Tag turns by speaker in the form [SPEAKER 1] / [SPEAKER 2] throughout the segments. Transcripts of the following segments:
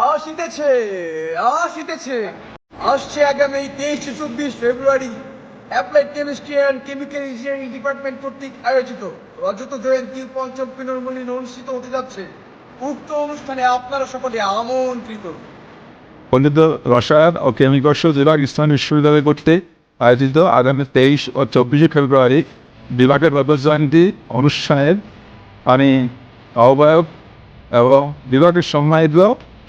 [SPEAKER 1] আসিতেছে আসিতেছে আসছে আগামী 23-24 ফেব্রুয়ারি applied chemistry and chemical engineering department কর্তৃক আয়োজিত রজত জয়ন্তী পঞ্চম পুনর্মিলনী অনুষ্ঠিত হতে যাচ্ছে। উক্ত অনুষ্ঠানে আপনারা সকলে আমন্ত্রিত।
[SPEAKER 2] পণ্ডিত রসায়ন ও কেমিক্যাল বিভাগ ইসলাম বিশ্ববিদ্যালয় কর্তৃক আয়োজিত আগামী 23 ও 24 ফেব্রুয়ারি বিভাগের রজত জয়ন্তী অনুষ্ঠানের আমি আহ্বায়ক এবং বিভাগের সম্মানিত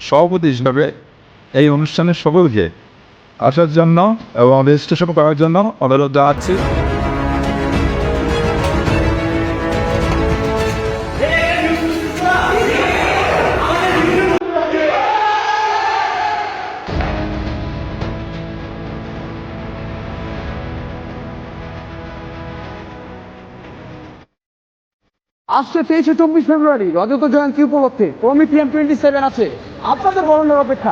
[SPEAKER 2] সভাপতি হিসাবে এই অনুষ্ঠানের সকলকে আসার জন্য এবং রেজিস্ট্রেশন করার জন্য অনুরোধ জানাচ্ছি।
[SPEAKER 1] আসছে 23-24 ফেব্রুয়ারি রজত জয়ন্তী উপলক্ষে কমিটি M27 আছে আপনাদের বরণের অপেক্ষা।